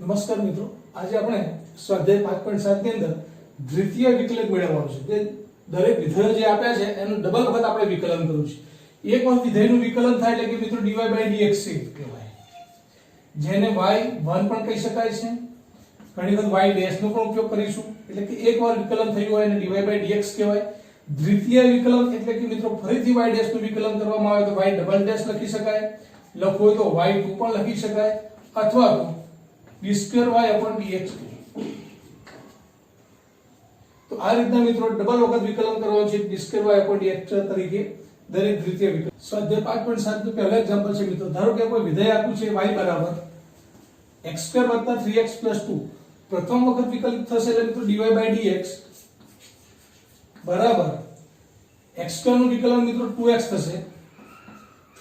નમસ્કાર મિત્રો, આજે આપણે સ્વાધ્યાય 5.7 ની અંદર દ્વિતીય વિકલન મેળવવાનું છે। જે દરેક વિધેયો જે આપ્યા છે એનું ડબલ વખત આપણે વિકલન કરવું છે। એક વખત વિધેયનું વિકલન થાય એટલે કે મિત્રો dy/dx કહેવાય, જેને y1 પણ કહી શકાય છે। ઘણી વખત y' નો પણ ઉપયોગ કરીશું, એટલે કે એકવાર વિકલન થયું હોય એને dy/dx કહેવાય। દ્વિતીય વિકલન એટલે કે મિત્રો ફરીથી y' નું વિકલન કરવામાં આવે તો y" લખી શકાય, લખવું હોય તો y2 પણ લખી શકાય, અથવા તો d2y/dx। તો આ રીતના મિત્રો ડબલ વખત વિકલન કરવાનું છે d2y/dx તરીકે દરેક દ્વિતીય વિકલન। સ્વાધ્યાય 5.7 નું પહેલું એક્ઝામ્પલ છે મિત્રો, ધારો કે કોઈ વિધેય આપ્યું છે y બરાબર x2 + 3x + 2। પ્રથમ વખત વિકલિત થશે એટલે મિત્રો dy/dx બરાબર x2 નું વિકલન મિત્રો 2x થશે,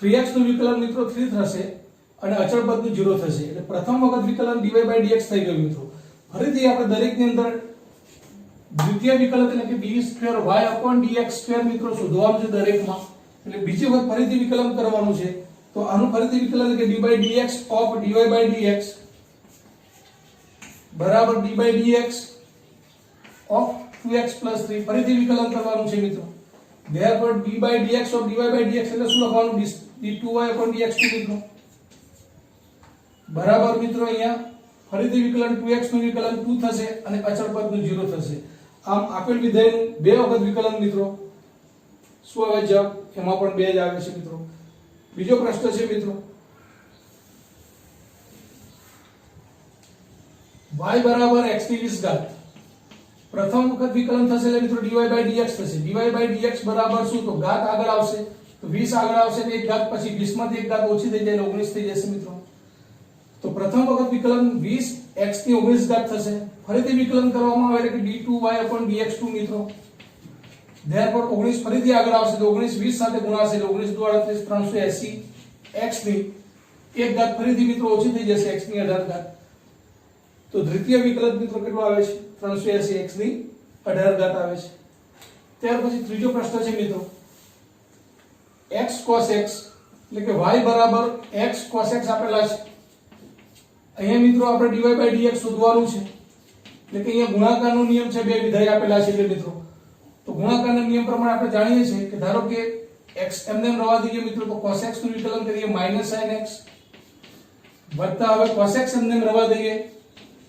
3x નું વિકલન મિત્રો 3 થશે અને અચળ પદનું 0 થશે। એટલે પ્રથમ વખત વિકલન dy/dx થઈ ગયું મિત્રો। ફરીથી આપણે દરેકની અંદર દ્વિતીય વિકલન એટલે કે d2y/dx2 મિત્રો શોધવાનું છે દરેકમાં, એટલે બીજી વખત ફરીથી વિકલન કરવાનું છે। તો આનું ફરીથી વિકલન એટલે કે d/dx of dy/dx બરાબર d/dx of 2x + 3 ફરીથી વિકલન કરવાનું છે મિત્રો। therefore d/dx of dy/dx એટલે શું લખવાનું d2y/dx2 મિત્રો બરાબર મિત્રો અહીંયા ફરીથી વિકલન 2x નું વિકલન 2 થશે અને અચળ પદનું 0 થશે। આમ આપેલ વિધેયનું બે વખત વિકલન મિત્રો શું આવે જવાબ એમાં પણ 2 જ આવે છે મિત્રો। બીજો પ્રશ્ન છે મિત્રો y બરાબર x ની 20 પ્રથમ વખત વિકલન થશે એટલે મિત્રો dy/dx થશે। dy/dx બરાબર શું, તો ઘાત આગળ આવશે તો 20 આગળ આવશે ને એક ઘાત પછી 20 માંથી એક ઘાત ઓછી થઈ જાય એટલે 19 થઈ જશે મિત્રો। તો પ્રથમ વખત વિકલન 20x ની 19 થશે, ફરીથી વિકલન કરવામાં આવે એટલે કે d2y/dx2 મિત્રો। therefore 19 ફરીથી આગળ આવશે તો 19 20 સાથે ગુણાશે એટલે 19 × 380 x ની એક ઘાત ફરીથી મિત્રો ઓછી થઈ જશે x ની 18 તો દ્વિતીય વિકલન મિત્રો કેટલો આવે છે 380 x ની 18 આવે છે। ત્યાર પછી ત્રીજો પ્રશ્ન છે મિત્રો x cos x એટલે કે y બરાબર x cos x આપેલા છે। અહીંયા મિત્રો આપણે dy/dx શોધવાનું છે, એટલે કે અહીંયા ગુણાકારનો નિયમ છે, બે વિધેય આપેલા છે એટલે મિત્રો તો ગુણાકારના નિયમ પ્રમાણે આપણે જાણીએ છીએ કે ધારો કે x એમને એમ રહેવા દઈએ મિત્રો તો cos x નું વિકલન કરીએ -sin x વત્તા હવે cos x એમને એમ રહેવા દઈએ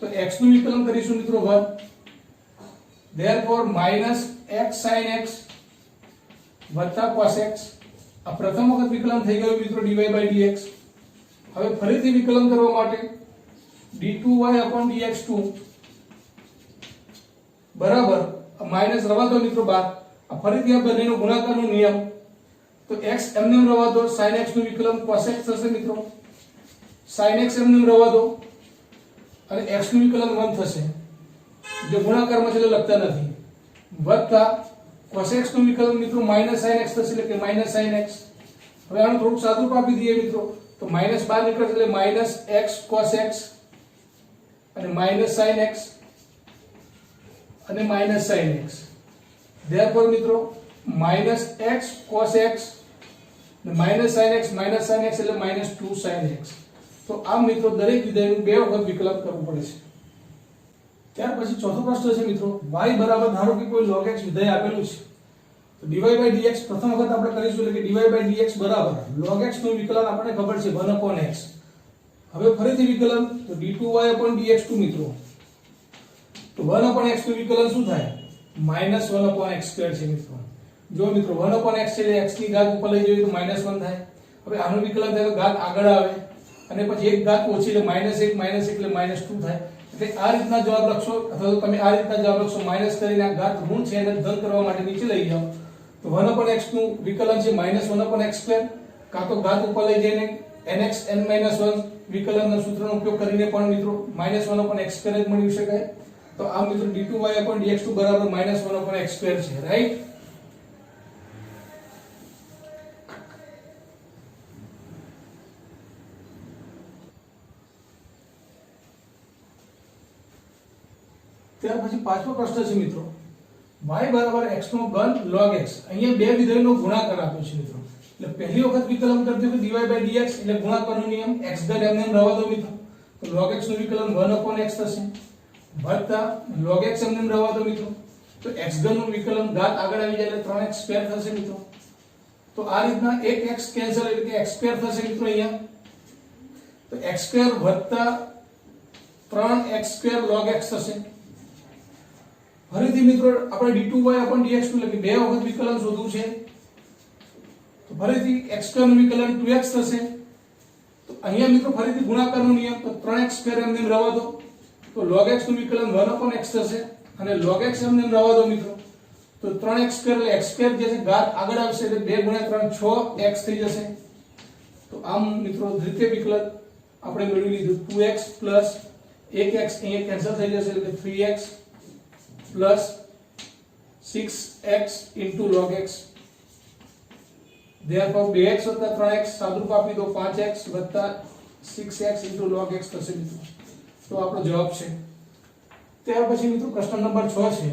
તો x નું વિકલન કરીશું મિત્રો 1 therefore -x sin x વત્તા cos x। આ પ્રથમ વખત વિકલન થઈ ગયું મિત્રો dy/dx। હવે ફરીથી વિકલન કરવા માટે d2y/dx2 બરાબર માઈનસ રવા દો મિત્રો બાદ, આ ફરીથી આ બંનેનો ગુણાકારનો નિયમ તો x એમને એમ રવા દો, sin x નું વિકલન cos x થશે મિત્રો, sin x એમને એમ રવા દો અને x નું વિકલન 1 થશે, જે ગુણાકારમાં છે એટલે લખતા નથી, વત્તા cos x નું વિકલન મિત્રો -sin x થશે એટલે કે -sin x। હવે આનું થોડું સાદું આપી દઈએ મિત્રો તો માઈનસ બહાર નીકળશે એટલે -x cos x અને -sin x અને -sin x। therefore મિત્રો -x cos x અને -sin x એટલે -2sin x। તો આ મિત્રો દરેક વિધેયનું બે વખત વિકલન કરવું પડે છે। ત્યાર પછી ચોથો પ્રશ્ન છે મિત્રો y બરાબર ધારો કે કોઈ log x વિધેય આપેલું છે તો dy/dx પ્રથમ વખત આપણે કરીશું એટલે કે dy/dx બરાબર log x નું વિકલન આપણને ખબર છે 1/x। હવે ફરીથી વિકલન તો d2y/dx2 મિત્રો તો 1/x નું વિકલન શું થાય -1/x² છે મિત્રો। જો મિત્રો 1/x છે એટલે x ની ઘાત ઉપર લઈ જઈએ તો -1 થાય। હવે આનું વિકલન થાય તો ઘાત આગળ આવે અને પછી એક ઘાત ઓછી એટલે -1 એટલે -2 થાય। એટલે આ રીતના જવાબ લખશો અથવા તો તમે આ રીતના જવાબ લખશો માઈનસ કરીને આ ઘાત ઋણ છે એને ધન કરવા માટે નીચે લઈ જાઓ તો 1/x નું વિકલન છે -1/x² કાં તો ઘાત ઉપર લઈ જઈને nx n-1 વિકલનના સૂત્રનો ઉપયોગ કરીને પણ મિત્રો -1/x² જ મેળવી શકાય। તો આ મિત્રો d2y/dx2 બરાબર -1/x² છે, રાઈટ। ત્યાર પછી પાંચમો પ્રશ્ન છે મિત્રો y બરાબર x નો ઘન log x। અહીંયા બે વિધેયનો ગુણાકાર આપ્યો છે મિત્રો, એટલે પહેલી વખત વિકલન કરતી વખતે dy/dx એટલે ગુણાકારનો નિયમ x ઘન એમને એમ રહેવા દો મિત્રો તો log x નું વિકલન 1/x થશે વત્તા log x એમને એમ રહેવા દો મિત્રો તો x ઘન નું વિકલન ઘાત આગળ આવી જાય એટલે 3x સ્ક્વેર થશે મિત્રો તો આ રીતના એક x કેન્સલ એટલે કે x સ્ક્વેર થશે મિત્રો અહીંયા તો x સ્ક્વેર વત્તા 3x સ્ક્વેર log x થશે ફરીથી મિત્રો આપણે d2y/dx2 એટલે બે વખત વિકલન શોધવું છે તો ફરીથી x સ્ક્વેર નું વિકલન 2x થશે તો અહીંયા મિત્રો ફરીથી ગુણાકારનો નિયમ તો 3x સ્ક્વેર એમને એમ રહેવા દો તો log x નું વિકલન 1/x થશે અને log x એમને એમ રહેવા દો મિત્રો તો 3x સ્ક્વેર એટલે x સ્ક્વેર જે છે ઘાત આગળ આવશે એટલે 2 × 3 6x થઈ જશે તો આમ મિત્રો દ્વિતીય વિકલન આપણે મેળવી લીધું 2x + 1x અહીંયા કેન્સલ થઈ જશે એટલે 3x + 6x * log x therefore 2x + 3x સાદુરૂપ આપી દો 5x + 6x * log x થશે મિત્રો તો આપણો જવાબ છે ત્યાર પછી મિત્રો પ્રશ્ન નંબર 6 છે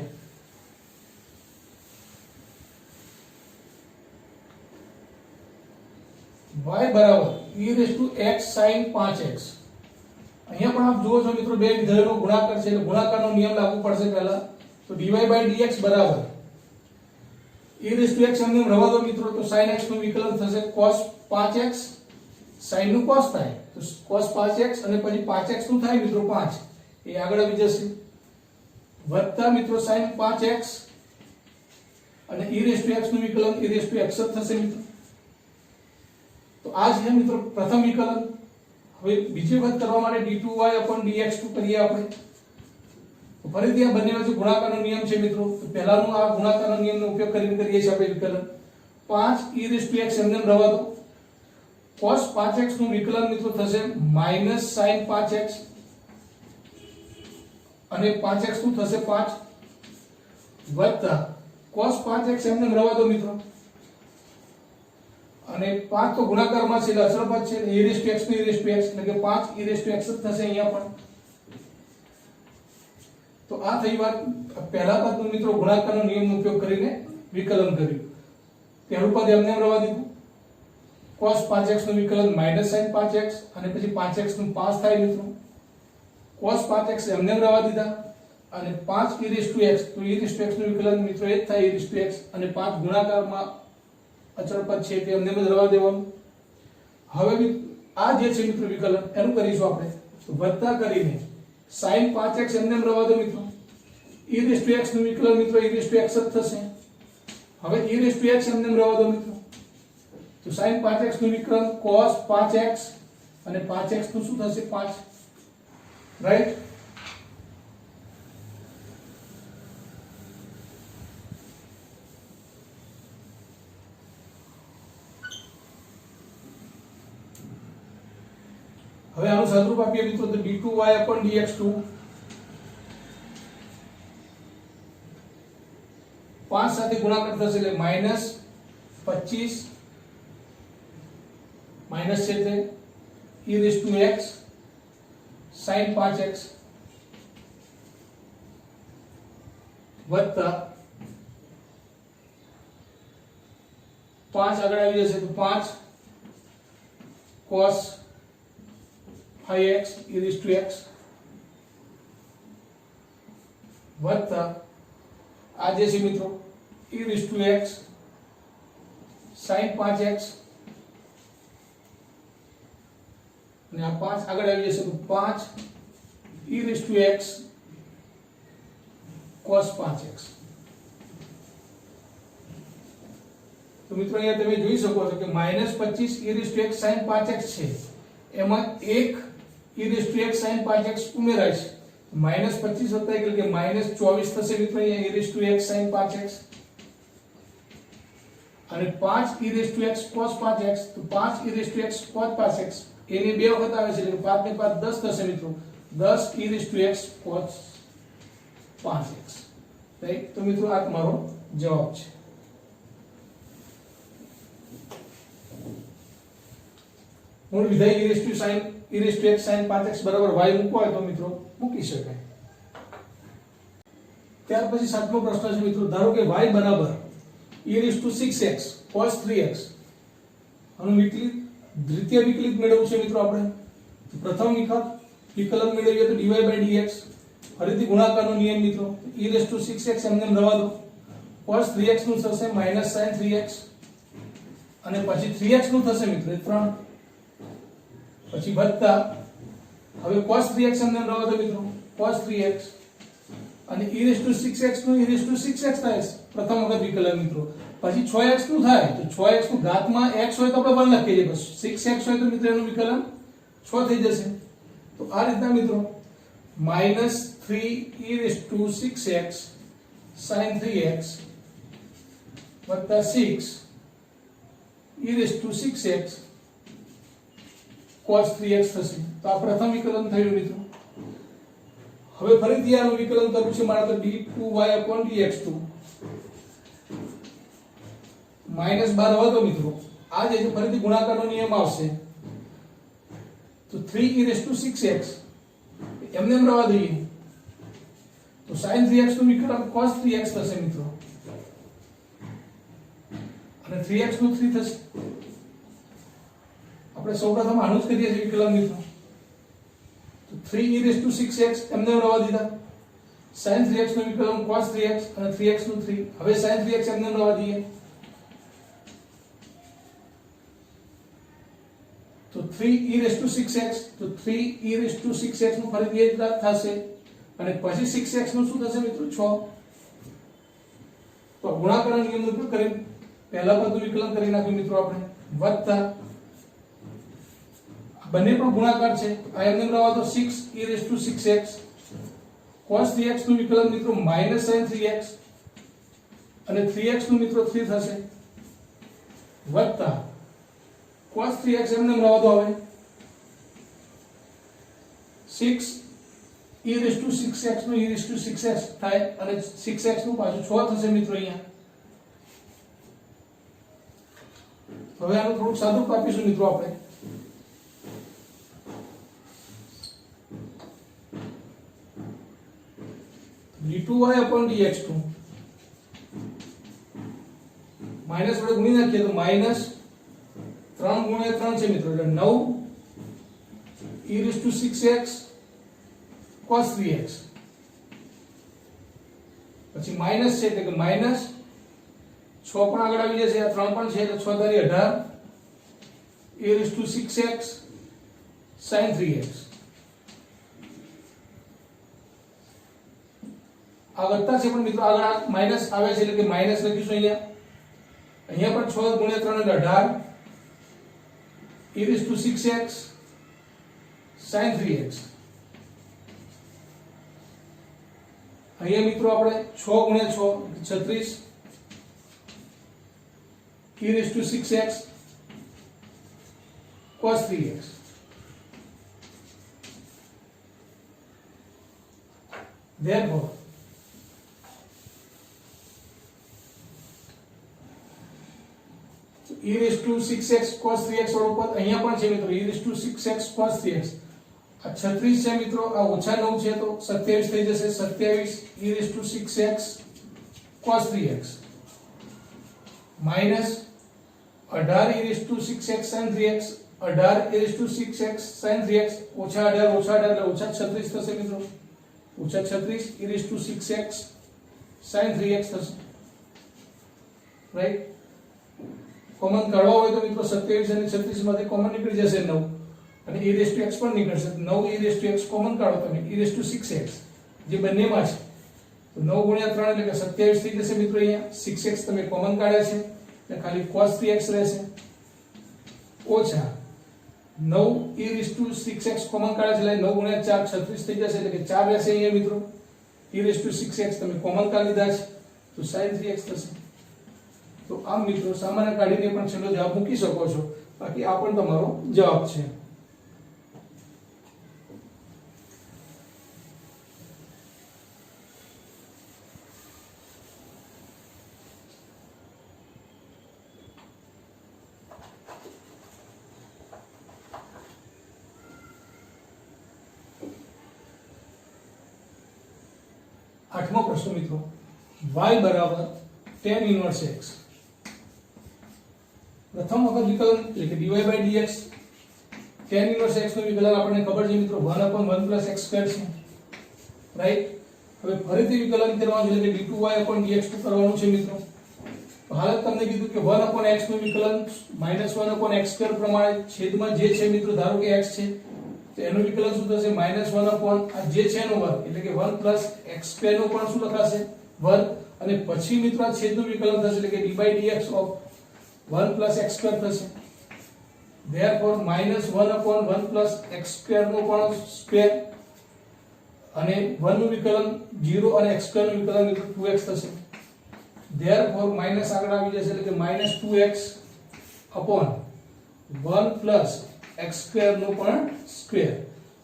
y = e⁻x sin 5x અહીંયા પણ આપ જુઓ છો મિત્રો બે વિધેયોનો ગુણાકાર છે એટલે ગુણાકારનો નિયમ લાગુ પડશે પહેલા તો dy/dx બરાબર e⁻x એમને એમ રહેવા દો મિત્રો તો sin x નું વિકલન થશે cos 5x sin નું cos થાય તો cos 5x અને પછી 5x નું થાય મિત્રો 5 એ આગળ આવી જશે વત્તા મિત્રો sin 5x અને e⁻x નું વિકલન e⁻x જ થશે મિત્રો તો આ છે મિત્રો પ્રથમ વિકલન હવે બીજી વખત કરવા માટે d2y/dx2 કરીએ આપણે તો ફરીથી આ બંને વચ્ચે ગુણાકારનો નિયમ છે મિત્રો તો પહેલાનું આ ગુણાકારનો નિયમનો ઉપયોગ કરીને કરીએ છીએ આપણે વિકલન 5e⁻x એમને એમ રહેવા દો cos 5x નું વિકલન મિત્રો થશે -sin 5x અને 5x નું થશે 5 વત્તા cos 5x એમને એમ રહેવા દો મિત્રો અને 5 તો ગુણાકારમાં છે એટલે અચળ પદ છે e⁻x નું e⁻x એટલે કે 5e⁻x જ થશે અહીંયા પણ તો આ થઈ વાત પહેલા પદનું મિત્રો ગુણાકારનો નિયમનો ઉપયોગ કરીને વિકલન કર્યું પહેલું પદ એમને એમ રહેવા દીધું cos 5x નું વિકલન -sin 5x અને પછી 5x નું 5 થાય મિત્રો cos 5x એમને એમ રહેવા દીધા અને 5e⁻x તો e⁻x નું વિકલન મિત્રો એ જ થાય e⁻x અને 5 ગુણાકારમાં અચળ પદ છે તે એમને એમ જ રહેવા દેવાનું હવે આ જે છે મિત્રો વિકલન એનું કરીશું આપણે તો વત્તા કરીને sin 5x એમને એમ રહેવા દો મિત્રો e⁻x નું વિકલન મિત્રો e⁻x જ થશે હવે e⁻x એમને એમ રહેવા દો મિત્રો તો sin 5x નું વિકલન cos 5x અને 5x નું શું થશે 5 રાઈટ હવે આનું સાદુરૂપ આપીએ મિત્રો તો d2y/dx2 5 સાથે ગુણાકાર થશે એટલે -25 માઈનસ છે તે e⁻x sin 5x વત્તા 5 આગળ આવી જશે તો 5 cos 5x e⁻x વત્તા આ જે છે મિત્રો e⁻x sin 5x અને આ 5 આગળ આવી જશે તો 5 e⁻x cos 5x તો મિત્રો અહીંયા તમે જોઈ શકો છો કે -25 e⁻x sin 5x છે એમાં એક e⁻x sin 5x ઉમેરાય છે -25 હતા એટલે કે -24 થશે મિત્રો અહીંયા e⁻x sin 5x અને 5 e⁻x cos 5x તો 5 e⁻x cos 5x એની બે વખત આવે છે એટલે 5 ને 5 10 થશે મિત્રો 10 e⁻x cos 5x રાઈટ તો મિત્રો આ તમારો જવાબ છે મૂળ વિધેય e⁻x sin 5x બરાબર y મૂકવો હોય તો મિત્રો મૂકી શકાય ત્યાર પછી સાતમો પ્રશ્ન છે મિત્રો ધારો કે y બરાબર e⁻6x cos 3x આનું વિકલિત દ્વિતીય વિકલિત મેળવવું છે મિત્રો આપણે તો પ્રથમ વિકલ્પ વિકલન મેળવીએ તો dy/dx ફરીથી ગુણાકારનો નિયમ મિત્રો e6x એમને રવા દો cos 3x નું થશે sin 3x અને પછી 3x નું થશે મિત્રો 3 પછી વત્તા હવે cos 3x એમને રવા દો મિત્રો cos 3x અને e6x નું e6x થાય પ્રથમ વખત વિકલન મિત્રો પછી 6x નું થાય તો 6x નું ઘાતમાં x હોય તો આપણે 1 લખીએ બસ 6x હોય તો મિત્રો એનું વિકલન 6 થઈ જશે તો આ રીતના મિત્રો -3e6x sin 3x વત્તા 6e6x cos 3x થશે તો આ પ્રથમ વિકલન થયું મિત્રો હવે ફરીથી આનું વિકલન કરવું છે મારે તો d2y/dx2 -12 હતો મિત્રો આ જે ફરીથી ગુણાકારનો નિયમ આવશે તો 3e6x એમને રવા દઈએ તો sin 3x નું વિકલન cos 3x થશે મિત્રો અને 3x નું 3 થશે આપણે સૌપ્રથમ આનું જ કરીએ છીએ વિકલન મિત્રો તો 3e6x એમને રવા દીધા sin 3x નું વિકલન cos 3x અને 3x નું 3 હવે sin 3x એમને રવા દઈએ તો 3e6x તો 3e6x નું ફરીથી એ જ થશે અને પછી 6x નું શું થશે મિત્રો 6 તો ગુણાકારનો નિયમનો ઉપયોગ કરીને પહેલા પદનું વિકલન કરી નાખ્યું મિત્રો આપણે વત્તા બંને પણ ગુણાકાર છે આ એમને રવા દો 6e6x cos 3x નું વિકલન મિત્રો sin 3x અને 3x નું મિત્રો 3 થશે વત્તા cos 3x એમને રવા દો હવે 6e6x નું e6x થાય અને 6x નું પાછું 6 થશે મિત્રો અહીંયા હવે આનું થોડું સાદું આપીશું મિત્રો આપણે d2y/dx2 માઈનસ વડે ગુણી નાખીએ તો -3 × 3 છે મિત્રો એટલે 9e6x cos 3x પછી માઈનસ છે એટલે કે માઈનસ 6 પણ આગળ આવી જશે આ 3 પણ છે એટલે 6 * 18e6x sin 3x આ વત્તા છે પણ મિત્રો આગળ આ માઈનસ આવે છે એટલે કે માઈનસ લખીશું અહીંયા પણ 6 × 3 એટલે 18e6x sin 3x અહીંયા મિત્રો આપણે 6 × 6 36 e6x cos 3x therefore e6x cos 3x વાળું પદ અહીંયા પણ છે મિત્રો e6x cos 3x આ 36 છે મિત્રો આ ઓછા 9 છે તો 27 થઈ જશે 27 e6x cos 3x minus 18e6x sin 3x 18e6x sin 3x ઓછા 18 એટલે ઓછા 36 થશે મિત્રો ઓછા 36 e6x sin 3x થશે રાઈટ કોમન કાઢવા હોય તો મિત્રો 27 અને 36 માંથી કોમન નીકળી જશે 9 અને e(x) પણ નીકળશે 9 e(x) કોમન કાઢો તમે e6x જે બંનેમાં છે તો 9 × 3 એટલે કે 27 થઈ જશે મિત્રો અહીંયા 6x તમે કોમન કાઢ્યા છે એટલે ખાલી cos 3x રહેશે ઓછા 9 e6x કોમન કાઢ્યા છે એટલે 9 × 4 36 થઈ જશે એટલે કે 4 રહેશે અહીંયા મિત્રો e6x તમે કોમન કાઢી લીધા છે તો sin 3x થશે તો આમ મિત્રો સામાન્ય કાઢીને પણ છેલ્લો જવાબ મૂકી શકો છો બાકી આ પણ તમારો જવાબ છે आठमो प्रश्न मित्रों y बराबर tan इनवर्स x प्रथम वखत विकलन એટલે કે dy/dx tan ઇન્વર્સ x નું વિકલન આપણને ખબર છે મિત્રો 1/1 + x² છે, રાઈટ. હવે ફરીથી વિકલન કરવાનું છે એટલે d2y/dx2 કરવાનું છે મિત્રો. તો હાલ તમને કીધું કે 1/x નું વિકલન -1/x² પ્રમાણે છેદમાં જે છે મિત્રો, ધારો કે x છે તો એનું વિકલન શું થશે? -1 આ જે છે એનો વર્ગ, એટલે કે 1 + x² નો પણ શું લખાશે? વર્ગ. અને પછી મિત્રો આ છેદનું વિકલન થશે એટલે કે d/dx of 1 + x² થશે. therefore -1/1 + x² નો પણ સ્ક્વેર અને 1 નું વિકલન 0 અને x² નું વિકલન મિત્રો 2x થશે. therefore માઈનસ આગળ આવી જશે એટલે કે -2x/1 + x² નો પણ સ્ક્વેર.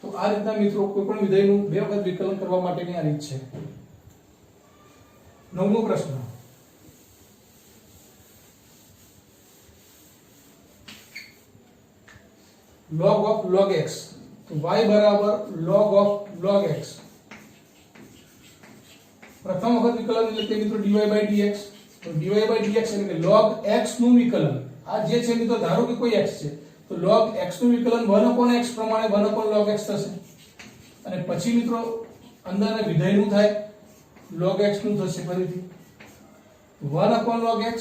તો આ રીતના મિત્રો કોઈ પણ વિધેયનું બે વખત વિકલન કરવા માટેની આ રીત છે. નવમો પ્રશ્ન, log of log x. તો y = log of log x. પ્રથમ વખત વિકલન એટલે કે મિત્રો dy/dx. તો dy/dx એટલે કે log x નું વિકલન. આ જે છે મિત્રો, ધારો કે કોઈ x છે તો log x નું વિકલન 1/x પ્રમાણે 1/log x થશે. અને પછી મિત્રો અંદરના વિધેયનું થાય log x નું થશે ફરીથી 1/log x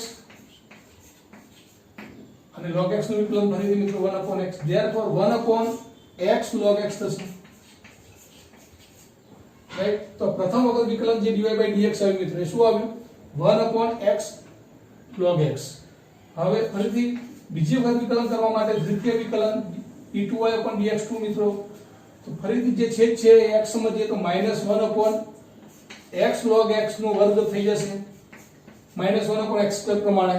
અને log x નું વિકલન ફરીથી મિત્રો 1/x. therefore 1/x log x થશે, રાઈટ. તો પ્રથમ વખત વિકલન જે dy/dx આવ્યું મિત્રો, એ શું આવ્યું? 1/x log x. હવે ફરીથી બીજી વખત વિકલન કરવા માટે દ્વિતીય વિકલન d2y/dx2 મિત્રો. તો ફરીથી જે છેદ છે એ x સમજીએ તો -1/x log x નો વર્ગ થઈ જશે, -1/x² પ્રમાણે.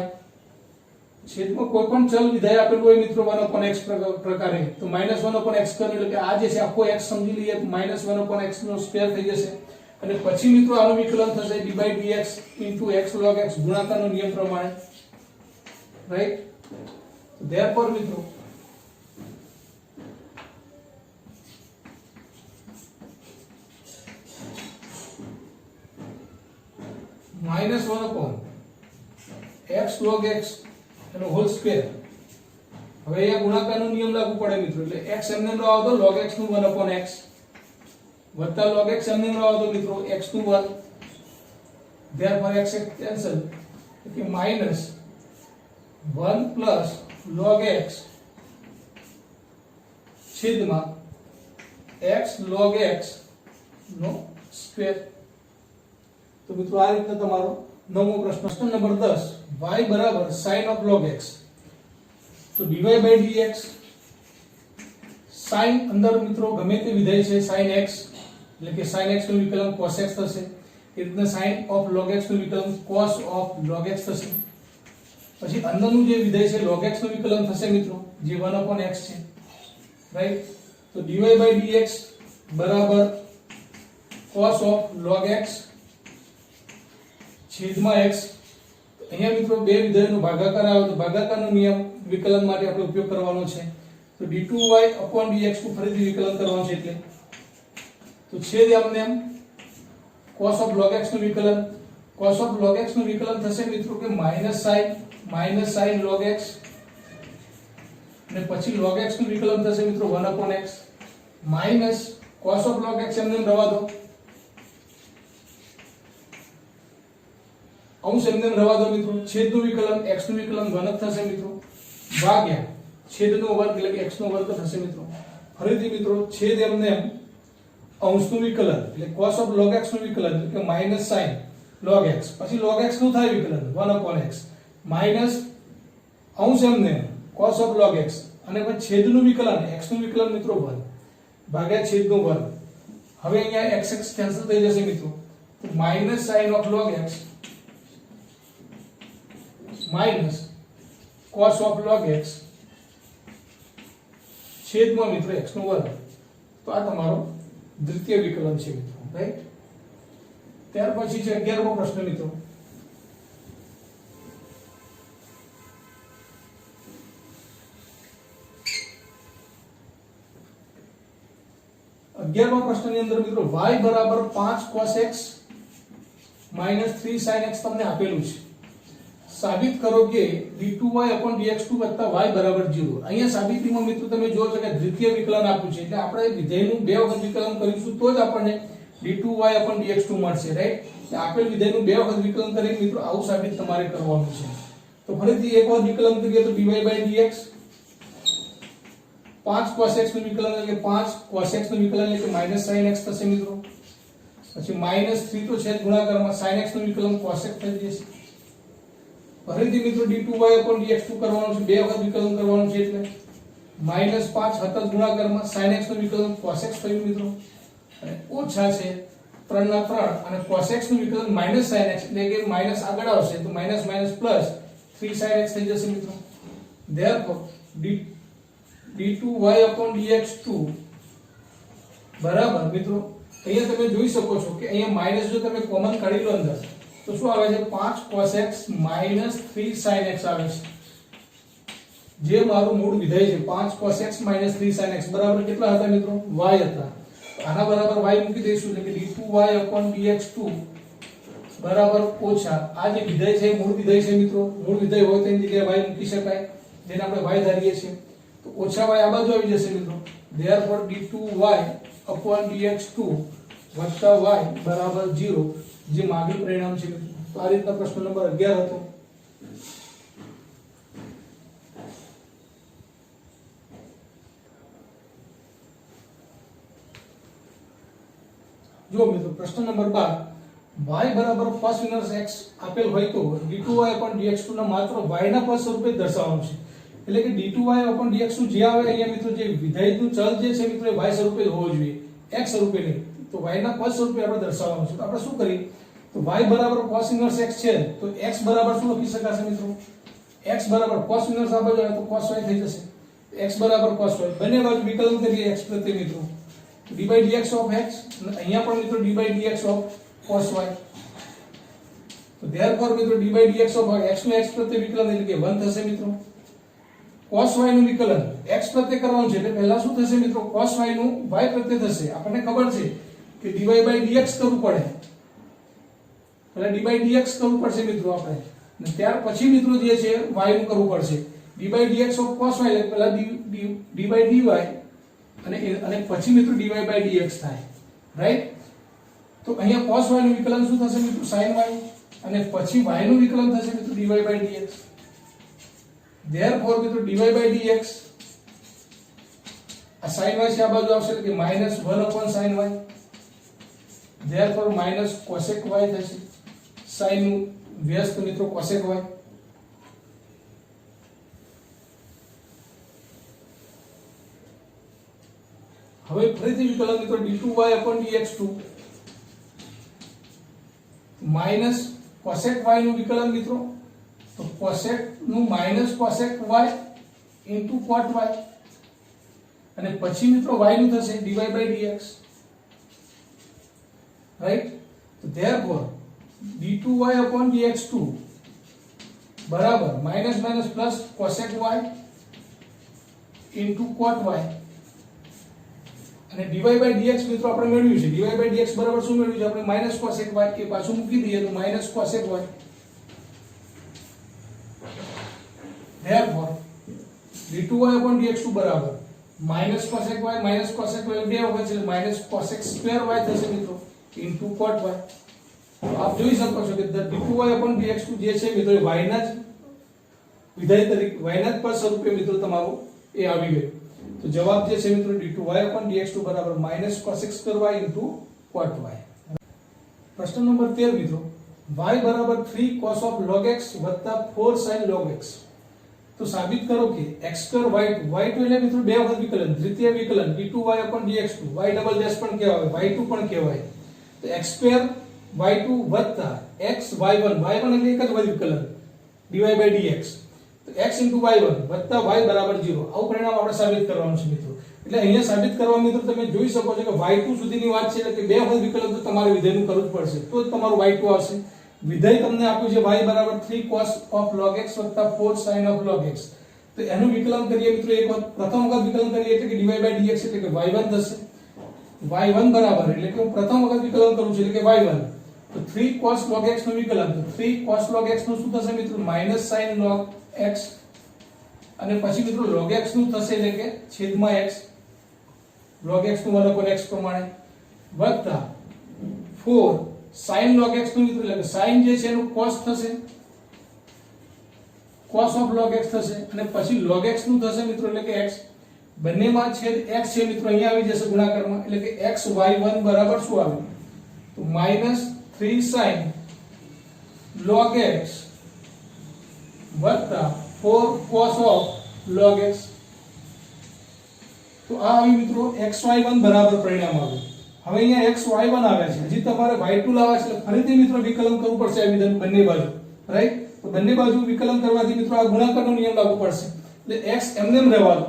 છેદમાં કોઈ પણ ચલ વિધેય આપેલું હોય મિત્રો 1/x પ્રકારે, તો -1/x² એટલે કે આ જે છે આખો x સમજી લઈએ તો -1/x નો સ્ક્વેર થઈ જશે. અને પછી મિત્રો આનું વિકલન થશે d/dx * x log x ગુણાકારનો નિયમ પ્રમાણે, રાઈટ. therefore મિત્રો -1/x log x એનો હોલ સ્ક્વેર. હવે અહીંયા ગુણાકારનો નિયમ લાગુ પડે મિત્રો, એટલે x એમને નો આવતો log x નું 1/x વત્તા log x એમને નો આવતો મિત્રો x નું વર્ગ. therefore x કેન્સલ, એટલે -1 + log x છેદમાં x log x નો સ્ક્વેર. તો મિત્રો આ રીતે તમારો નવમો પ્રશ્ન. પ્રશ્ન number 10, y = sin of log x. તો dy/dx sin અંદર મિત્રો ગમે તે વિધેય છે sin x એટલે કે sin x નું વિકલન cos x થશે. એ રીતના sin of log x નું વિકલન cos of log x થશે. પછી અંદરનું જે વિધેય છે log x નું વિકલન થશે મિત્રો, જે 1/x છે, રાઈટ. તો dy/dx = cos of log x છેદમાં x. અહીંયા મિત્રો બે વિધેયનો ભાગાકાર આવે તો ભાગાકારનો નિયમ વિકલન માટે આપણે ઉપયોગ કરવાનો છે. તો d2y/dx2 ફરીથી વિકલન કરવાનું છે, એટલે તો છેદ એમને એમ cos of log x નું વિકલન. cos of log x નું વિકલન થશે મિત્રો કે -sin log x અને પછી log x નું વિકલન થશે મિત્રો 1/x minus cos of log x એમને એમ રવા દો, અંશ એમને એમ રવા દો મિત્રો. છેદનું વિકલન x નું વિકલન 1 થશે મિત્રો, ભાગ્યા છેદનો વર્ગ એટલે કે x નો વર્ગ થશે મિત્રો. ફરીથી મિત્રો છેદ એમને એમ અંશનું વિકલન એટલે cos of log x નું વિકલન એટલે કે -sin log x, પછી log x નું થાય વિકલન 1/x માઈનસ અંશ એમને cos of log x અને પછી છેદનું વિકલન x નું વિકલન મિત્રો 1 ભાગ્યા છેદનો વર્ગ. હવે અહીંયા x કેન્સલ થઈ જશે મિત્રો, તો -sin of log x minus cos of log x છેદમાં મિત્રો x નો વર્ગ. તો આ તમારો દ્વિતીય વિકલન છે મિત્રો, રાઈટ. ત્યાર પછી છે 11મો પ્રશ્ન મિત્રો. પ્રશ્નની અંદર મિત્રો y = 5 cos x - 3 sin x તમને આપેલું છે. સાબિત કરો કે d2y/dx2 + y બરાબર 0. અહીંયા સાબિતીમાં મિત્રો તમે જોવો છો કે દ્વિતીય વિકલન આપ્યું છે, એટલે આપણે વિધેયનું બે વખત વિકલન કરીશું તો જ આપણને d2y/dx2 મળશે, રાઈટ? આપેલ વિધેયનું બે વખત વિકલન કરીને મિત્રો આવું સાબિત તમારે કરવાનું છે. તો ફરીથી એક વખત વિકલન કરીએ તો dy/dx 5 cos x નું વિકલન એટલે કે 5 cos x નું વિકલન એટલે કે -sin x થશે મિત્રો. પછી -3 તો છે ગુણાકારમાં, sin x નું વિકલન cos x થઈ જશે. ફરીથી મિત્રો d2y/dx2 કરવાનું છે, બે વખત વિકલન કરવાનું છે એટલે -5 સતત ગુણાકારમાં sin x નું વિકલન cos x થયું મિત્રો. અને ઓછા છે 3 ના 3 અને cos x નું વિકલન -sin x એટલે કે માઈનસ આગળ આવશે તો minus minus plus 3 sin x થઈ જશે મિત્રો. therefore d2y/dx2 બરાબર મિત્રો અહીંયા તમે જોઈ શકો છો કે અહીંયા માઈનસ જો તમે કોમન કાઢી લો અંદર તો શું આવે છે 5 cos x - 3 sin x આવે છે, જે મારું મૂળ વિધેય છે 5 cos x - 3 sin x બરાબર કેટલા હતા મિત્રો? y હતા. આના બરાબર y મૂકી દઈશું એટલે કે d2y/dx2 બરાબર ઓછા આ જે વિધેય છે મૂળ વિધેય છે મિત્રો, મૂળ વિધેય હોય તેની જગ્યાએ y મૂકી શકાય, જેને આપણે y ધારીએ છીએ. તો ઓછા y આ બાજુ આવી જશે મિત્રો. therefore d2y/dx2 + y બરાબર 0, જે માગેલ પરિણામ છે મિત્રો. તો આ રીતના પ્રશ્ન નંબર 11 હતો. જો મિત્રો પ્રશ્ન નંબર 12 y બરાબર cos ઇનવર્સ x આપેલ હોય તો d2y/dx2 ના માત્ર y ના પદ સ્વરૂપે દર્શાવવાનું છે. એટલે કે d2y/dx2 જે આવે અહીંયા મિત્રો જે વિધેયનું ચલ જે છે મિત્રો એ y સ્વરૂપે હોવો જોઈએ, x સ્વરૂપે નહીં. તો y ના પદ સ્વરૂપે આપણે દર્શાવવાનું છે. તો આપણે શું કરીએ તો y બરાબર cos ઇનવર્સ x છે તો x બરાબર શું લખી શકાશે મિત્રો? x બરાબર cos ઇનવર્સ આ બાજુ આવે તો cos y થઈ જશે. x બરાબર cos y બંને બાજુ વિકલન કરીએ x પ્રત્યે મિત્રો. d/dx of x અહીંયા પણ મિત્રો d/dx of cos y. તો therefore મિત્રો d/dx of x નું x પ્રત્યે વિકલન એટલે કે 1 થશે મિત્રો. cos y નું વિકલન x પ્રત્યે કરવાનું છે એટલે પહેલા શું થશે મિત્રો? cos y નું y પ્રત્યે થશે. આપણને ખબર છે કે dy/dx કરવું પડે, પહેલા dy/dx કરવું પડશે મિત્રો આપણે, અને ત્યાર પછી મિત્રો જે છે y નું કરવું પડશે. d/dx of cos y એટલે પહેલા d/dy અને પછી મિત્રો dy/dx થાય, રાઈટ? તો અહીંયા cos y નું વિકલન શું થશે મિત્રો? sin y, અને પછી y નું વિકલન થશે મિત્રો dy/dx. therefore મિત્રો dy/dx આ sin y છે આ બાજુ આવશે એટલે કે -1/sin y. therefore -cosec y થશે. sin નું વ્યસ્ત મિત્રો cosec y. હવે ફરીથી વિકલન મિત્રો d2y/dx2 cosec y નું વિકલન મિત્રો, તો cosec નું -cosec y cot y, અને પછી મિત્રો y નું થશે dy/dx, રાઈટ? તો therefore d2y/dx2 બરાબર -cosec y cot y, અને dy/dx મિત્રો આપણે મેળવ્યું છે. dy/dx બરાબર શું મેળવ્યું છે આપણે? -cosec y કે પાછું મૂકી દઈએ તો -cosec y. therefore d2y/dx2 બરાબર -cosec y -cosec y બે વખત છે -cosec² y થશે મિત્રો cot y. તો આપ જોઈ શકો છો કે d2y/dx2 જે છે મિત્રો y ના જ વિધેય તરીકે y ના જ પદ સ્વરૂપે મિત્રો તમારું એ આવી ગયું. તો જવાબ જે છે મિત્રો d2y/dx2 બરાબર -cosec² y cot y. પ્રશ્ન નંબર 13 મિત્રો y બરાબર 3 cos of log x 4 sin log x. તો સાબિત કરો કે x2 y2 એટલે મિત્રો બે વખત વિકલન, દ્વિતીય વિકલન d2y/dx2 y ડબલ ડેશ પણ કહેવાય, y2 પણ કહેવાય. તો x2 y2 x y1 એટલે એક જ વિકલન dy/dx. તો x y1 y બરાબર 0 આવું પરિણામ આપણે સાબિત કરવાનું છે મિત્રો. એટલે અહીંયા સાબિત કરવા મિત્રો તમે જોઈ શકો છો કે y2 સુધીની વાત છે એટલે કે બે વખત વિકલન તો તમારે વિધેયનું કરવું જ પડશે તો જ તમારું y2 આવશે. વિધેય તમને આપ્યું છે y બરાબર 3 cos of log x 4 sin of log x. તો એનું વિકલન કરીએ મિત્રો એક વખત પ્રથમ વખત વિકલન કરીએ એટલે કે dy/dx એટલે કે y1 થશે. y1 બરાબર એટલે કે હું પ્રથમ વખત વિકલન કરું છું એટલે કે y1 તો 3 cos log x નું વિકલન, તો 3 cos log x નું શું થશે મિત્રો માઈનસ sin log x, અને પછી મિત્રો log x નું થશે એટલે કે છેદમાં x, log x નું 1/x પ્રમાણે, વત્તા 4 sin log x નું મિત્રો એટલે કે sin જે છે એનું cos થશે, cos of log x થશે, અને પછી log x નું થશે મિત્રો એટલે કે x, બંનેમાં છેદ x છે મિત્રો અહીંયા આવી જશે ગુણાકારમાં, એટલે કે xy1 બરાબર શું આવે તો -3 sin log x વત્તા 4 cos of log x. તો આ આવી મિત્રો xy1 બરાબર પરિણામ આવ્યું. હવે અહીંયા xy1 આવે છે, હજી તમારે y2 લાવવા છે, ફરીથી મિત્રો વિકલન કરવું પડશે આ વિધાન બંને બાજુ, રાઈટ? તો બંને બાજુ વિકલન કરવાથી મિત્રો આ ગુણાકારનો નિયમ લાગુ પડશે, એટલે x એમને એમ રહેવા દો,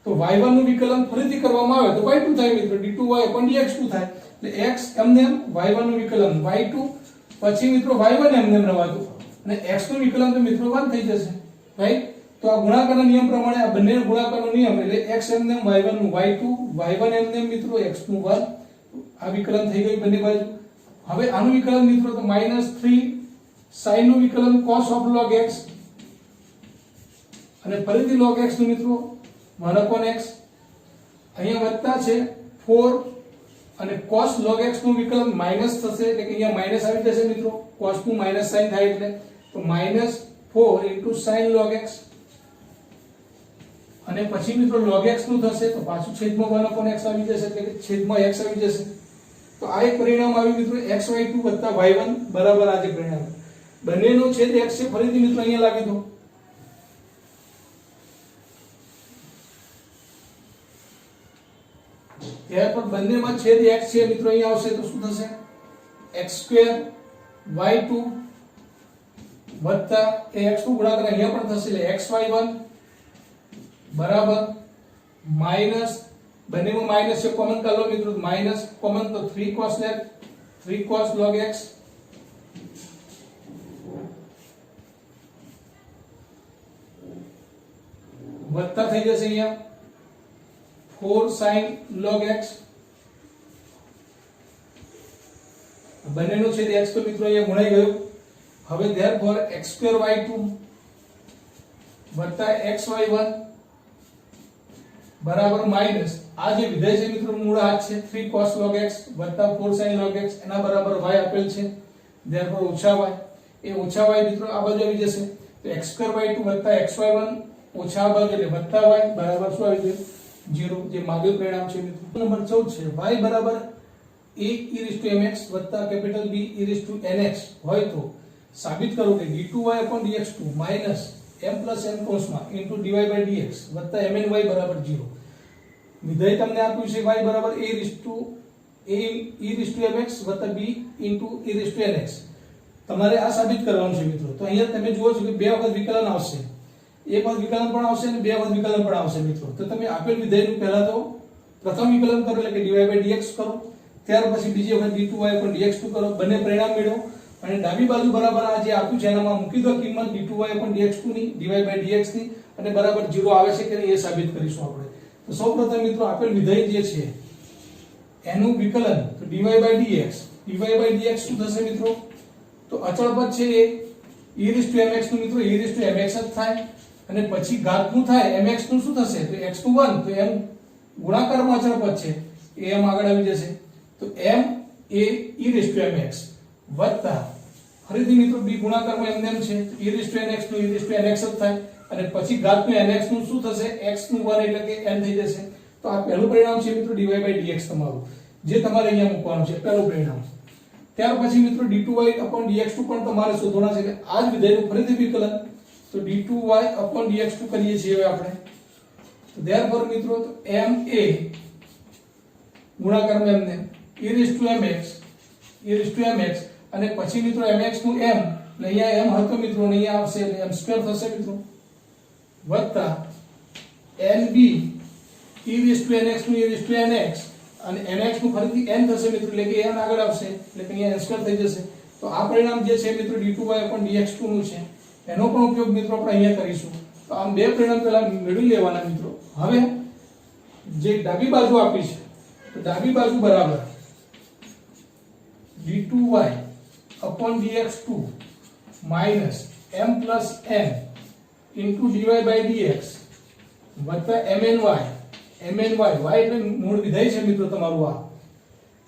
તો y1 નું વિકલન ફરીથી કરવામાં આવે તો y2 થાય મિત્રો, d2y/dx2 થાય, એટલે x એમને એમ, y1 નું વિકલન y2, પછી મિત્રો y1 એમને એમ રહેવા દો, અને x નું વિકલન તો મિત્રો 1 થઈ જશે, રાઈટ? તો આ ગુણાકારના નિયમ પ્રમાણે આ બંને ગુણાકારનો નિયમ એટલે x એમને એમ y1 નું y2, y1 એમને એમ મિત્રો x નું 1, આ વિકલન થઈ ગયું બંને બાજુ. હવે આનું વિકલન મિત્રો તો -3 sin નું વિકલન cos of log x, અને ફરીથી log x નું મિત્રો 1/x, અહીંયા વત્તા છે 4, અને cos log x નું વિકલન માઈનસ થશે, એટલે કે અહીંયા માઈનસ આવી જશે મિત્રો, cos નું માઈનસ sin થાય એટલે, તો -4 sin log x, અને પછી મિત્રો log x નું થશે તો પાછું છેદમાં 1/x આવી જશે, એટલે કે છેદમાં x આવી જશે. તો આ એક પરિણામ આવ્યું મિત્રો xy2 y1 બરાબર આ જે પરિણામ, બંનેનો છેદ x છે, ફરીથી મિત્રો અહીંયા લાવી દો, ત્યાર પર બંનેમાં છેદ x છે મિત્રો અહીંયા આવશે તો શું થશે x2 y2 વત્તા એ x નું ગુણાકાર અહીંયા પણ થશે, એટલે xy1 બરાબર માઈનસ, બંનેમાં માઈનસ છે, કોમન કરી લો મિત્રો, માઈનસ કોમન તો 3 cos log x વત્તા થઈ જશે અહીંયા 4 sin log x, બંનેનો છેદ x તો મિત્રો અહીંયા ગુણાઈ ગયો. હવે therefore x2 y2 વત્તા xy1 બરાબર માઈનસ, આ જે વિધેય છે મિત્રો મૂળ હાથ છે 3 cos log x વત્તા 4 sin log x, એના બરાબર y આપેલ છે, therefore ઓછા y, એ ઓછા y મિત્રો આ બાજુ આવી જશે, તો x2 y2 વત્તા xy1 ઓછા આ બાજુ એટલે વત્તા y બરાબર શું આવી જશે 0, જે માગેલું પરિણામ છે મિત્રો. નંબર 14 છે y બરાબર a e⁻mx વત્તા કેપિટલ B e⁻nx હોય તો સાબિત કરો કે d2y/dx2 minus m plus n કોસમાં ઇન્ટુ dy/dx વત્તા mny બરાબર 0. વિધેય તમને આપ્યું છે y બરાબર a e⁻mx વત્તા b ઇન્ટુ e⁻nx, તમારે આ સાબિત કરવાનું છે મિત્રો. તો અહીંયા તમે જુઓ છો કે બે વખત વિકલન આવશે, એક વખત વિકલન પણ આવશે અને બે વખત વિકલન પણ આવશે મિત્રો. તો તમે આપેલ વિધેયનું પહેલા તો પ્રથમ વિકલન કરો એટલે કે dy/dx કરો, ત્યાર પછી બીજી વખત d2y/dx2 કરો, બંને પરિણામ મેળવો, અને ડાબી બાજુ બરાબર આ જે આપ્યું છે એનામાં મૂકી દો કિંમત d2y/dx2 ની, dy/dx ની, અને બરાબર 0 આવે છે કે નહીં એ સાબિત કરીશું આપણે. તો સૌપ્રથમ મિત્રો આપેલ વિધેય જે છે એનું વિકલન, તો dy/dx શું થશે મિત્રો, તો અચળ પદ છે એ e⁻mx નું મિત્રો e⁻mx જ થાય, અને પછી ઘાતનું થાય mx નું શું થશે તો x નું 1, તો m ગુણાકારમાં અચળ પદ છે એ m આગળ આવી જશે, તો m એ e⁻mx વત્તા ફરીથી મિત્રો b ગુણાકારમાં એમ છે e⁻nx નું e⁻nx જ થાય, અને પછી ઘાતનું nx નું શું થશે x નું 1 એટલે કે n થઈ જશે. તો આ પહેલું પરિણામ છે મિત્રો dy/dx તમારું, જે તમારે અહીંયા મૂકવાનું છે પહેલું પરિણામ. ત્યાર પછી મિત્રો d2y/dx2 પણ તમારે શોધવાના છે, એટલે આ જ વિધેયનું ફરીથી વિકલન, તો d2y/dx2 કરીએ છીએ હવે આપણે. તો therefore મિત્રો તો m a ગુણાકારમાં એમને e⁻mx અને પછી મિત્રો mx નું m, એટલે અહીંયા m હતો મિત્રો અને અહીંયા આવશે એટલે m2 થશે મિત્રો, વત્તા nb e⁻nx નું e⁻nx, અને nx નું ફરીથી n થશે મિત્રો, એટલે કે n આગળ આવશે એટલે કે અહીંયા n2 થઈ જશે. તો આ પરિણામ જે છે મિત્રો d2y/dx2 નું છે, એનો પણ ઉપયોગ મિત્રો આપણે અહીંયા કરીશું. તો આમ બે પરિણામ પહેલા મેળવી લેવાના મિત્રો. હવે જે ડાબી બાજુ આપી છે તો ડાબી બાજુ બરાબર d2y upon dx2 minus m plus n into dy by dx વત્તા mny y એટલે મૂળ વિધેય છે મિત્રો તમારું આ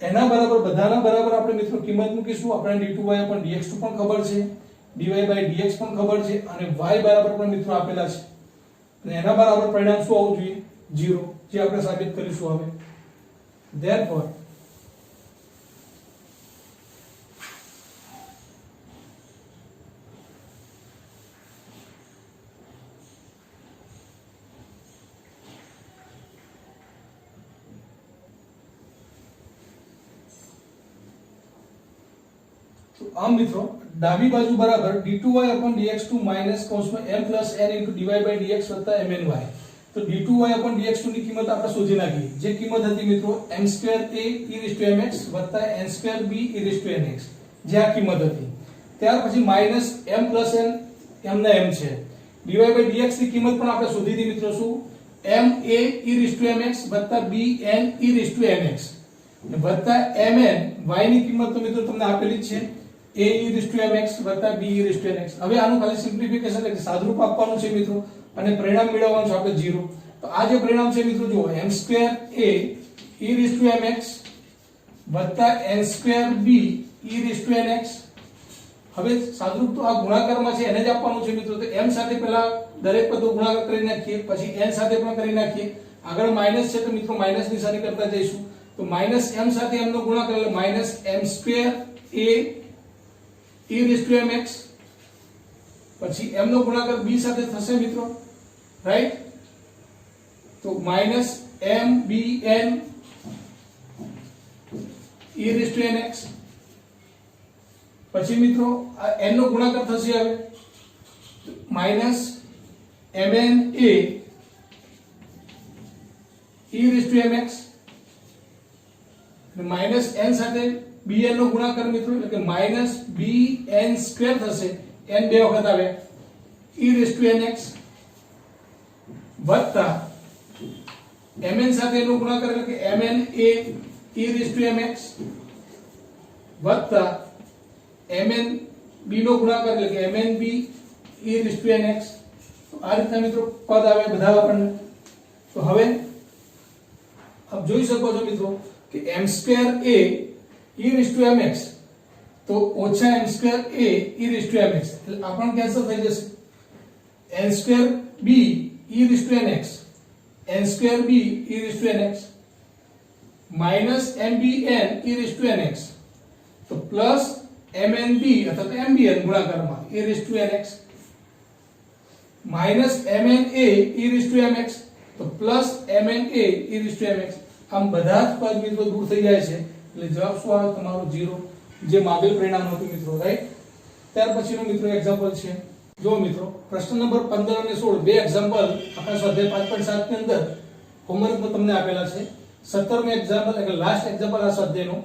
એના બરાબર બધાના બરાબર આપણે મિત્રો કિંમત મૂકીશું આપણે d2y upon dx2 પણ ખબર છે dy by dx પણ ખબર છે અને y બરાબર પણ મિત્રો આપેલા છે અને એના બરાબર પરિણામ શું આવવું જોઈએ 0 જે આપણે સાબિત કરીશું હવે therefore આમ મિત્રો ડાબી બાજુ બરાબર d2y upon dx2 minus કૌંસમાં m plus n into dy by dx વત્તા mny તો d2y upon dx2 ની કિંમત આપણે શોધી નાખી જે કિંમત હતી મિત્રો m2a e raised to mx વત્તા n2b e raised to nx જે આ કિંમત હતી ત્યાર પછી minus m plus n m ના m છે dy by dx ની કિંમત પણ આપણે શોધી હતી મિત્રો શું ma e raised to mx વત્તા bn e raised to nx વત્તા mn y ની કિંમત તો મિત્રો તમને આપેલી જ છે a e raised to mx વત્તા b e raised to nx હવે આનું ખાલી સિમ્પ્લિફિકેશન એટલે સાદુરૂપ આપવાનું છે મિત્રો અને પરિણામ મેળવવાનું છે આપણે 0 તો આ જે પરિણામ છે મિત્રો જુઓ m2a e raised to mx વત્તા n2b e raised to nx હવે સાદુરૂપ તો આ ગુણાકારમાં છે એને જ આપવાનું છે મિત્રો તો m સાથે પહેલા દરેક પદો ગુણાકાર કરી નાખીએ પછી n સાથે પણ કરી નાખીએ આગળ માઈનસ છે તો મિત્રો માઈનસ નિશાની કરતા જઈશું તો માઈનસ m સાથે m નો ગુણાકાર એટલે minus m2a e raised to mx પછી m નો ગુણાકાર b સાથે થશે મિત્રો રાઈટ તો minus mbn e raised to nx પછી મિત્રો આ n નો ગુણાકાર થશે હવે minus mna e raised to mx minus n સાથે bn નો ગુણાકાર મિત્રો એટલે કે માઈનસ bn સ્ક્વેર થશે n બે વખત આવે e raised to nx વત્તા mn સાથે નો ગુણાકાર એટલે કે mna e raised to mx વત્તા mnb નો ગુણાકાર એટલે કે mnb e raised to nx તો આ રીતના મિત્રો પદ આવે બધા આપણને તો હવે આપ જોઈ શકો છો મિત્રો કે m2a e raised to mx તો ઓછા m2a e raised to mx એટલે આપણને કેન્સલ થઈ જશે n2b e raised to nx n2b e raised to nx minus mbn e raised to nx તો પ્લસ mnb અથવા તો mbn ગુણાકારમાં e raised to nx minus mna e raised to mx તો plus mna e raised to mx આમ બધા જ પદ મિત્રો દૂર થઈ જાય છે એટલે જવાબ શું આવે તમારો 0 જે માગેલ પરિણામ હતું મિત્રો રાઈટ ત્યાર પછીનો મિત્રો એક્ઝામ્પલ છે જો મિત્રો પ્રશ્ન નંબર 15 અને 16 બે એક્ઝામ્પલ આપણા સ્વાધ્યાય 5.7 ની અંદર હોમવર્કમાં તમને આપેલા છે 17મું એક્ઝામ્પલ એટલે લાસ્ટ એક્ઝામ્પલ આ સ્વાધ્યાયનો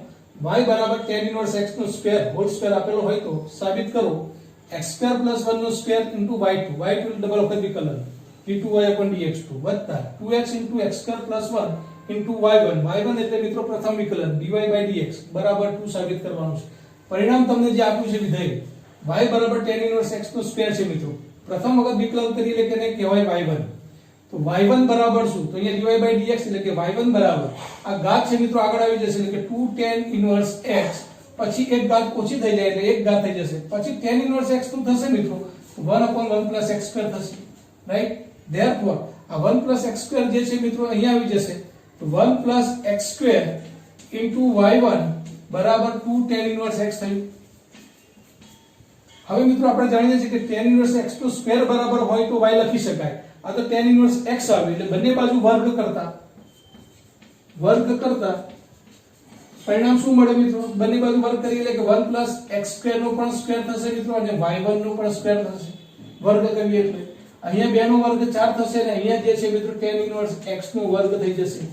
y બરાબર tan ઇન્વર્સ x નો સ્ક્વેર હોલ સ્ક્વેર આપેલો હોય તો સાબિત કરો x2 + 1 નો સ્ક્વેર * y2 ડબલ વખત વિકલન d2y upon dx2 વત્તા 2x * x2 + 1 into y1 એટલે મિત્રો પ્રથમ વિકલન dy by dx બરાબર 2 સાબિત કરવાનું છે પરિણામ તમને જે આપ્યું છે વિધેય y બરાબર tan ઇન્વર્સ x નો સ્ક્વેર છે મિત્રો પ્રથમ વખત વિકલન કરી એટલે કે કહેવાય y1 તો y1 બરાબર શું તો અહીંયા dy by dx એટલે કે y1 બરાબર આ ઘાત છે મિત્રો આગળ આવી જશે એટલે કે 2 tan ઇન્વર્સ x પછી એક ઘાત ઓછી થઈ જાય એટલે એક ઘાત થઈ જશે પછી tan ઇન્વર્સ x શું થશે મિત્રો 1/1 + x2 થશે રાઈટ ધેરફોર આ 1 + x2 જે છે મિત્રો અહીંયા આવી જશે તો 1 + x2 into y1 બરાબર 2 tan ઇન્વર્સ x થયું હવે મિત્રો આપણે જાણીએ છીએ કે tan ઇન્વર્સ x તો સ્ક્વેર બરાબર હોય તો y લખી શકાય આ તો tan ઇન્વર્સ x આવે એટલે બંને બાજુ વર્ગ કરતા પરિણામ શું મળે મિત્રો બંને બાજુ વર્ગ કરીએ એટલે કે 1 + x2 નો પણ સ્ક્વેર થશે મિત્રો અને y1 નો પણ સ્ક્વેર થશે વર્ગ કરીએ એટલે અહીંયા 2 નો વર્ગ 4 થશે અને અહીંયા જે છે મિત્રો tan ઇન્વર્સ x નો વર્ગ થઈ જશે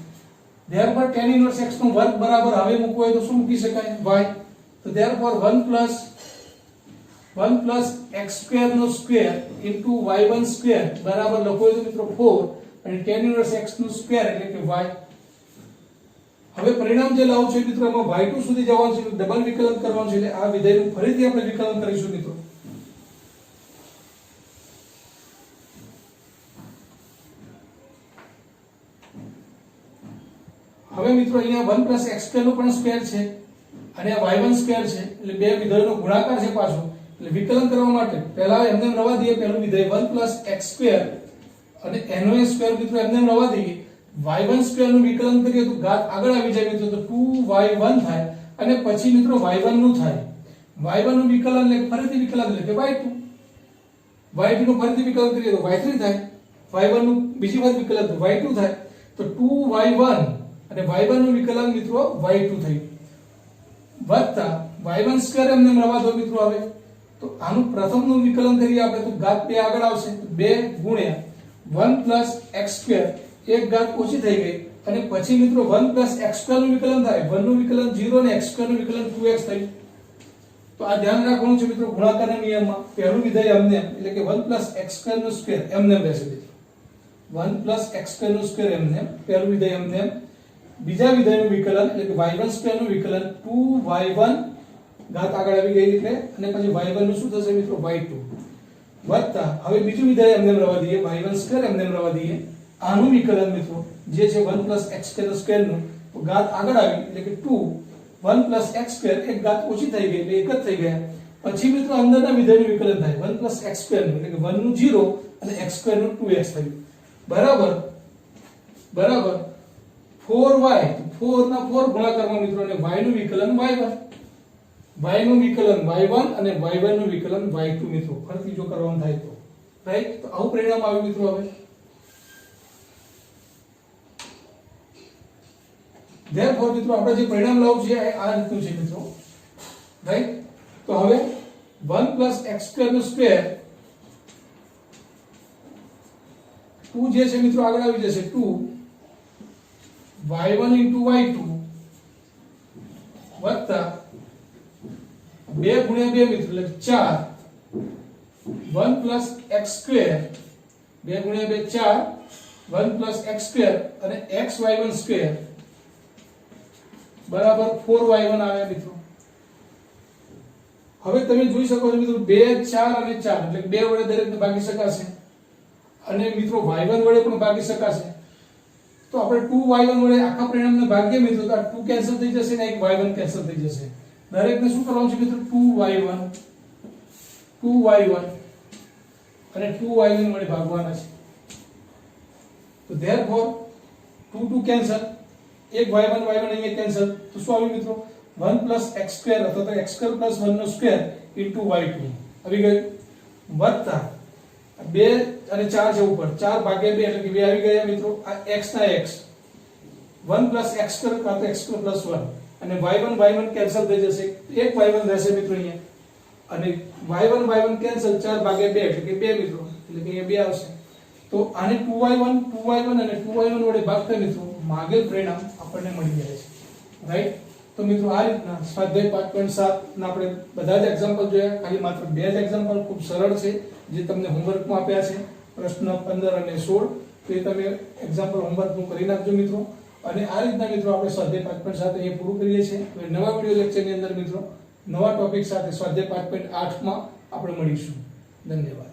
therefore tan ઇન્વર્સ x નો વર્ગ બરાબર હવે મૂકવો હોય તો શું મૂકી શકાય y તો therefore 1 + x2 નો સ્ક્વેર into y1 સ્ક્વેર બરાબર લખો તો મિત્રો 4 અને tan ઇન્વર્સ x નો સ્ક્વેર એટલે કે y હવે પરિણામ જે લાવવું છે મિત્રો એમાં y2 સુધી જવાનું છે, ડબલ વિકલન કરવાનું છે, એટલે આ વિધેયનું ફરીથી આપણે વિકલન કરીશું મિત્રો. હવે મિત્રો અહીંયા 1 + x² નો પણ સ્ક્વેર છે અને આ y1 સ્ક્વેર છે, એટલે બે વિધેયોનો ગુણાકાર છે પાછો. એટલે વિકલન કરવા માટે પહેલા એમને એમ રવા દઈએ, પહેલું વિધેય 1 + x² અને એનો સ્ક્વેર મિત્રો એમને એમ રવા દઈએ. y1 સ્ક્વેર નું વિકલન કરીએ તો ઘાત આગળ આવી જાય મિત્રો, તો 2y1 થાય અને પછી મિત્રો y1 નું થાય. y1 નું વિકલન એટલે ફરીથી વિકલન એટલે કે y2. y2 નું ફરીથી વિકલન કરીએ તો y3 થાય. y1 નું બીજી વાર વિકલન તો y2 થાય. તો 2y1 અને y1 નું વિકલન મિત્રો y2 થયું, વત્તા y1 સ્ક્વેર એમને એમ રવા દો મિત્રો. હવે તો આનું પ્રથમ નું વિકલન કરીએ આપણે તો ઘાત 2 આગળ આવશે, 2 ગુણ્યા 1 + x², એક ઘાત ઓછી થઈ ગઈ અને પછી મિત્રો 1 + x² નું વિકલન થાય. 1 નું વિકલન 0 અને x² નું વિકલન 2x થયું. તો આ ધ્યાન રાખવાનું છે મિત્રો ગુણાકારના નિયમમાં. પહેલું વિધેય એમને એમ એટલે કે 1 + x² નું સ્ક્વેર એમને એમ રહેશે મિત્રો. 1 + x² નું સ્ક્વેર એમને એમ, પહેલું વિધેય એમને એમ. બીજા વિધેયનું વિકલન એટલે કે y1 સ્ક્વેર નું વિકલન 2y1 ઘાત આગળ આવી ગઈ એટલે, અને પછી y1 નું શું થશે મિત્રો y2, વત્તા હવે બીજું વિધેય એમને એમ રવા દઈએ, y1 સ્ક્વેર એમને એમ રવા દઈએ. આનું વિકલન મિત્રો જે છે 1 + x² સ્ક્વેર નું, તો ઘાત આગળ આવી એટલે કે 2 1 + x², એક ઘાત ઓછી થઈ ગઈ એટલે એક જ થઈ ગયા. પછી મિત્રો અંદરના વિધેયનું વિકલન થાય 1 + x² નું એટલે કે 1 નું 0 અને x² નું 2x થયું, બરાબર બરાબર 4y. 4 ના 4 ગુણાકારમાં મિત્રો અને y નું વિકલન y1, y નું વિકલન y1 અને y1 નું વિકલન y2 મિત્રો ફરીથી જો કરવાનું થાય તો, રાઈટ. તો આવું પરિણામ આવ્યું મિત્રો. હવે ધેરફોર મિત્રો આપણે જે પરિણામ લાવવું છે આ રીતનું છે મિત્રો, રાઈટ. તો હવે 1 + x² નું સ્ક્વેર 2 જે છે મિત્રો આગળ આવી જશે 2 y1 * y2 વત્તા 2 ગુણ્યા 2 મિત્રો એટલે 4 1 + x², 2 ગુણ્યા 2 4 1 + x² અને xy1 સ્ક્વેર બરાબર 4y1 આવે મિત્રો. હવે તમે જોઈ શકો છો મિત્રો 2 4 અને 4 એટલે 2 વડે દરેકને ભાગી શકાશે અને મિત્રો y1 વડે પણ ભાગી શકાશે. તો આપણે 2y1 વડે આખા પરિણામને ભાગીએ મિત્રો તો આ 2 કેન્સલ થઈ જશે ને એક y1 કેન્સલ થઈ જશે. દરેકને શું કરવાનું છે મિત્રો 2y1 અને 2y1 વડે ભાગવાના છે. તો ધેરફોર 2 કેન્સલ, એક y1 અહીંયા કેન્સલ, તો શું આવ્યું મિત્રો 1 + x² અથવા તો x² + 1 નો સ્ક્વેર * y2 આવી ગયું, વત્તા 2 અને 4 છે ઉપર, 4 ભાગ્યા 2 એટલે કે 2 આવી ગયા મિત્રો. આ x ના x 1 + x² કાં તો x² + 1 અને y1 કેન્સલ થઈ જશે, એક y1 રહેશે મિત્રો અહીંયા, અને y1 કેન્સલ, 4 ભાગ્યા 2 એટલે કે 2 મિત્રો, એટલે કે અહીંયા 2 આવશે. તો આને 2y1 અને 2y1 વડે ભાગતા મિત્રો માગેલ પરિણામ આપણને મળી જાય છે, રાઈટ. તો મિત્રો આ રીતના સ્વાધ્યાય 5.7 ના આપણે બધા જ એક્ઝામ્પલ જોયા. ખાલી માત્ર બે જ એક્ઝામ્પલ ખૂબ સરળ છે જે તમને હોમવર્કમાં આપ્યા છે, પ્રશ્ન 15 અને 16. તો એ તમે એક્ઝામ્પલ હોમવર્કનું કરી નાખજો મિત્રો. અને આ રીતના મિત્રો આપણે સ્વાધ્યાય 5.7 અહીંયા પૂરું કરીએ છીએ. હવે નવા વિડિયો લેક્ચરની અંદર મિત્રો નવા ટોપિક સાથે સ્વાધ્યાય 5.8 માં આપણે મળીશું. ધન્યવાદ.